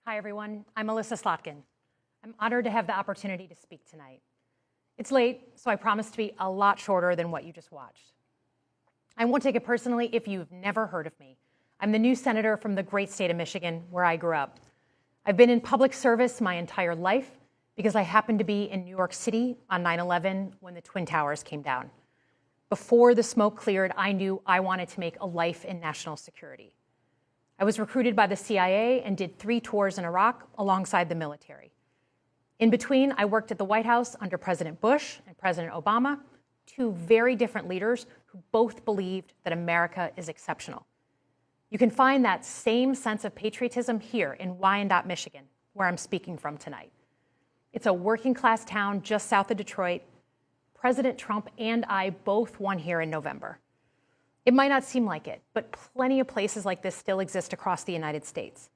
Hi, everyone. I'm Elissa Slotkin. I'm honored to have the opportunity to speak tonight. It's late, so I promise to be a lot shorter than what you just watched. I won't take it personally if you've never heard of me. I'm the new senator from the great state of Michigan, where I grew up. I've been in public service my entire life because I happened to be in New York City on 9/11 when the Twin Towers came down. Before the smoke cleared, I knew I wanted to make a life in national security. I was recruited by the CIA and did 3 tours in Iraq alongside the military. In between, I worked at the White House under President Bush and President Obama, 2 very different leaders who both believed that America is exceptional. You can find that same sense of patriotism here in Wyandotte, Michigan, where I'm speaking from tonight. It's a working-class town just south of Detroit. President Trump and I both won here in November. It might not seem like it, but plenty of places like this still exist across the United States.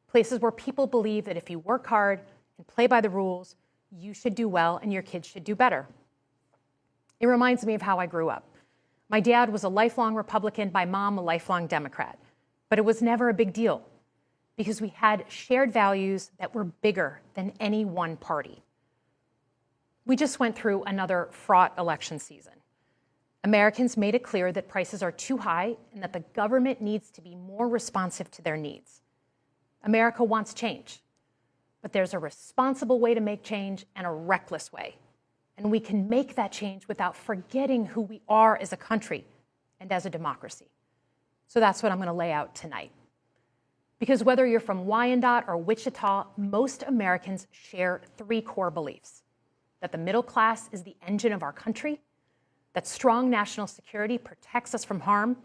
Places where people believe that if you work hard and play by the rules, you should do well and your kids should do better. It reminds me of how I grew up. My dad was a lifelong Republican, my mom a lifelong Democrat. But it was never a big deal because we had shared values that were bigger than any one party. We just went through another fraught election season. Americans made it clear that prices are too high and that the government needs to be more responsive to their needs. America wants change, but there's a responsible way to make change and a reckless way. And we can make that change without forgetting who we are as a country and as a democracy. So that's what I'm going to lay out tonight. Because whether you're from Wyandotte or Wichita, most Americans share 3 core beliefs: that the middle class is the engine of our country, that strong national security protects us from harm,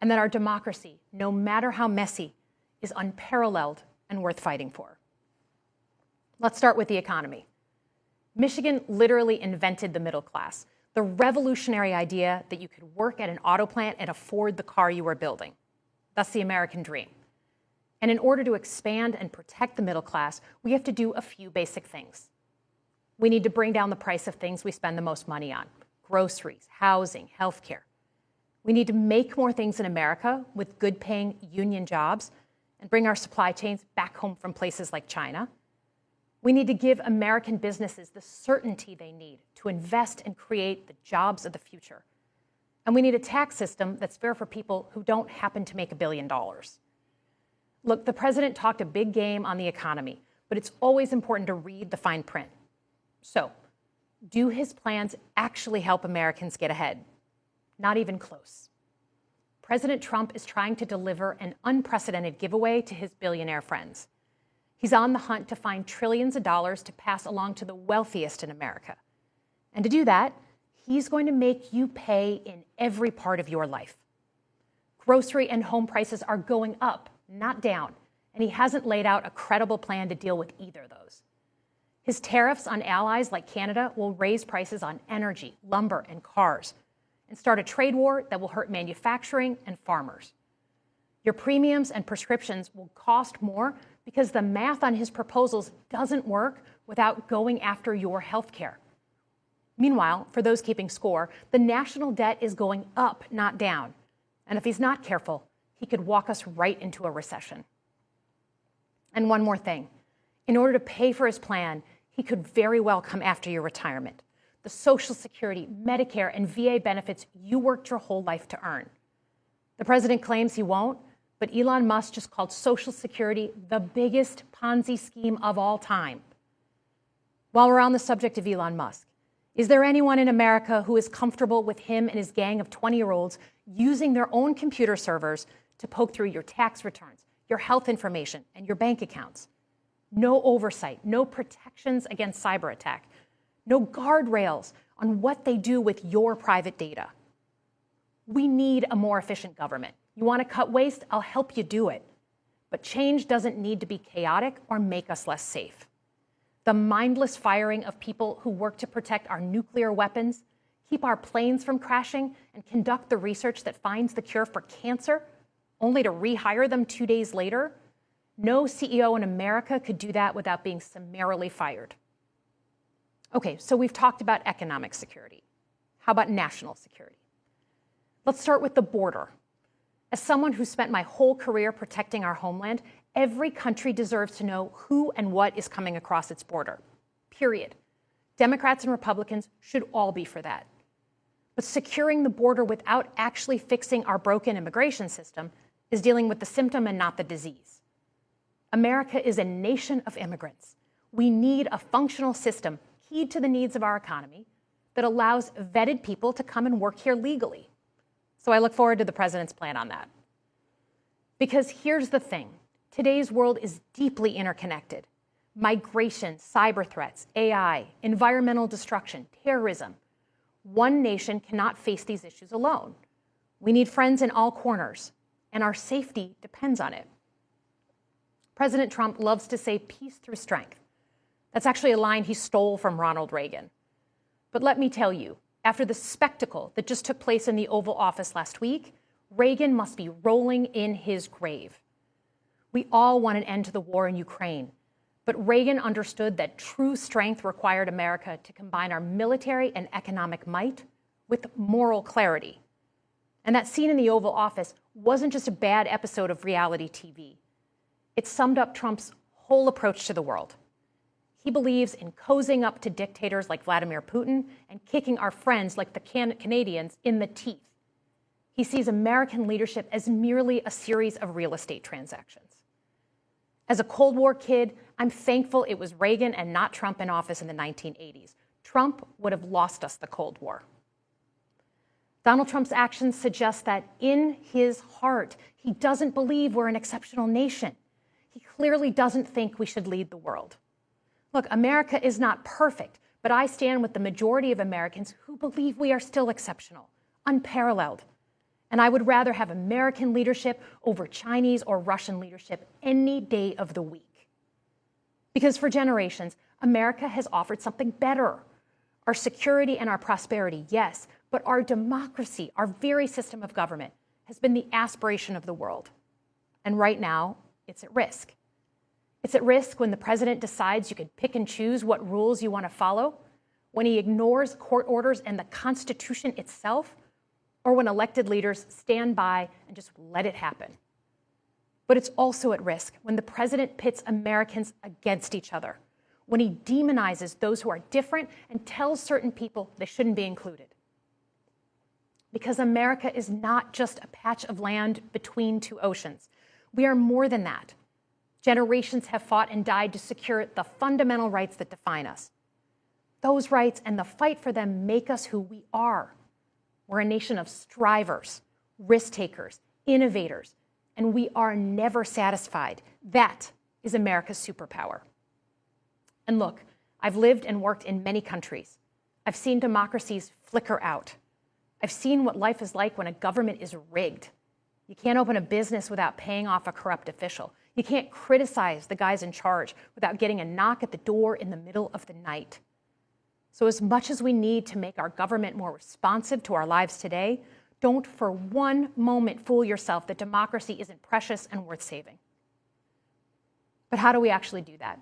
and that our democracy, no matter how messy, is unparalleled and worth fighting for. Let's start with the economy. Michigan literally invented the middle class, the revolutionary idea that you could work at an auto plant and afford the car you were building. That's the American dream. And in order to expand and protect the middle class, we have to do a few basic things. We need to bring down the price of things we spend the most money on: groceries, housing, healthcare. We need to make more things in America with good-paying union jobs and bring our supply chains back home from places like China. We need to give American businesses the certainty they need to invest and create the jobs of the future. And we need a tax system that's fair for people who don't happen to make $1 billion. Look, the president talked a big game on the economy, but it's always important to read the fine print. So, do his plans actually help Americans get ahead? Not even close. President Trump is trying to deliver an unprecedented giveaway to his billionaire friends. He's on the hunt to find trillions of dollars to pass along to the wealthiest in America. And to do that, he's going to make you pay in every part of your life. Grocery and home prices are going up, not down, and he hasn't laid out a credible plan to deal with either of those. His tariffs on allies like Canada will raise prices on energy, lumber, and cars, and start a trade war that will hurt manufacturing and farmers. Your premiums and prescriptions will cost more because the math on his proposals doesn't work without going after your health care. Meanwhile, for those keeping score, the national debt is going up, not down. And if he's not careful, he could walk us right into a recession. And one more thing. In order to pay for his plan, he could very well come after your retirement, the Social Security, Medicare, and VA benefits you worked your whole life to earn. The president claims he won't, but Elon Musk just called Social Security the biggest Ponzi scheme of all time. While we're on the subject of Elon Musk, is there anyone in America who is comfortable with him and his gang of 20-year-olds using their own computer servers to poke through your tax returns, your health information, and your bank accounts? No oversight, no protections against cyber attack, no guardrails on what they do with your private data. We need a more efficient government. You want to cut waste? I'll help you do it. But change doesn't need to be chaotic or make us less safe. The mindless firing of people who work to protect our nuclear weapons, keep our planes from crashing, and conduct the research that finds the cure for cancer, only to rehire them 2 days later, no CEO in America could do that without being summarily fired. Okay, so we've talked about economic security. How about national security? Let's start with the border. As someone who spent my whole career protecting our homeland, Every country deserves to know who and what is coming across its border, period. Democrats and Republicans should all be for that. But securing the border without actually fixing our broken immigration system is dealing with the symptom and not the disease. America is a nation of immigrants. We need a functional system keyed to the needs of our economy that allows vetted people to come and work here legally. So I look forward to the president's plan on that. Because here's the thing. Today's world is deeply interconnected. Migration, cyber threats, AI, environmental destruction, terrorism. One nation cannot face these issues alone. We need friends in all corners, and our safety depends on it. President Trump loves to say peace through strength. That's actually a line he stole from Ronald Reagan. But let me tell you, after the spectacle that just took place in the Oval Office last week, Reagan must be rolling in his grave. We all want an end to the war in Ukraine, but Reagan understood that true strength required America to combine our military and economic might with moral clarity. And that scene in the Oval Office wasn't just a bad episode of reality TV. It summed up Trump's whole approach to the world. He believes in cozying up to dictators like Vladimir Putin and kicking our friends like the Canadians in the teeth. He sees American leadership as merely a series of real estate transactions. As a Cold War kid, I'm thankful it was Reagan and not Trump in office in the 1980s. Trump would have lost us the Cold War. Donald Trump's actions suggest that in his heart, he doesn't believe we're an exceptional nation. He clearly doesn't think we should lead the world. Look, America is not perfect, but I stand with the majority of Americans who believe we are still exceptional, unparalleled. And I would rather have American leadership over Chinese or Russian leadership any day of the week. Because for generations, America has offered something better. Our security and our prosperity, yes, but our democracy, our very system of government, has been the aspiration of the world. And right now, it's at risk. It's at risk when the president decides you can pick and choose what rules you want to follow, when he ignores court orders and the Constitution itself, or when elected leaders stand by and just let it happen. But it's also at risk when the president pits Americans against each other, when he demonizes those who are different and tells certain people they shouldn't be included. Because America is not just a patch of land between two oceans. We are more than that. Generations have fought and died to secure the fundamental rights that define us. Those rights and the fight for them make us who we are. We're a nation of strivers, risk takers, innovators, and we are never satisfied. That is America's superpower. And look, I've lived and worked in many countries. I've seen democracies flicker out. I've seen what life is like when a government is rigged. You can't open a business without paying off a corrupt official. You can't criticize the guys in charge without getting a knock at the door in the middle of the night. So as much as we need to make our government more responsive to our lives today, don't for one moment fool yourself that democracy isn't precious and worth saving. But how do we actually do that?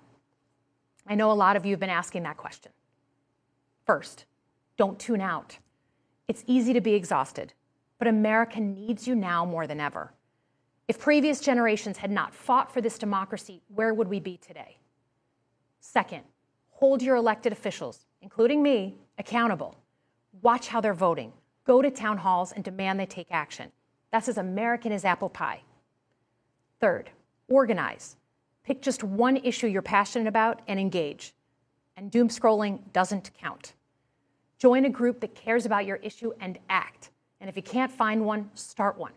I know a lot of you have been asking that question. First, don't tune out. It's easy to be exhausted, but America needs you now more than ever. If previous generations had not fought for this democracy, where would we be today? Second, hold your elected officials, including me, accountable. Watch how they're voting. Go to town halls and demand they take action. That's as American as apple pie. Third, organize. Pick just one issue you're passionate about and engage. And doom scrolling doesn't count. Join a group that cares about your issue and act. And if you can't find one, start one.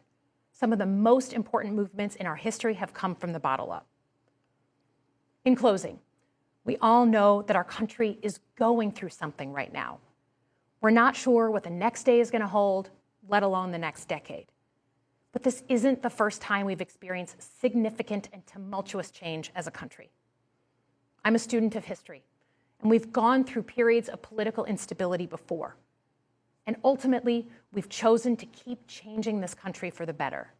Some of the most important movements in our history have come from the bottom up. In closing, we all know that our country is going through something right now. We're not sure what the next day is going to hold, let alone the next decade. But this isn't the first time we've experienced significant and tumultuous change as a country. I'm a student of history, and we've gone through periods of political instability before. And ultimately, we've chosen to keep changing this country for the better.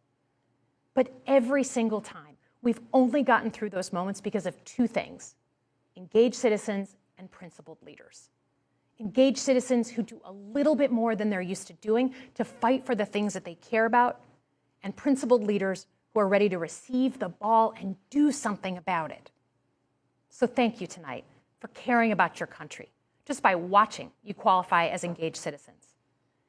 But every single time, we've only gotten through those moments because of two things: engaged citizens and principled leaders. Engaged citizens who do a little bit more than they're used to doing to fight for the things that they care about, and principled leaders who are ready to receive the ball and do something about it. So thank you tonight for caring about your country. Just by watching, you qualify as engaged citizens.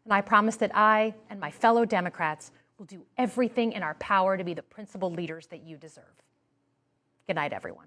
And I promise that I and my fellow Democrats will do everything in our power to be the principled leaders that you deserve. Good night, everyone.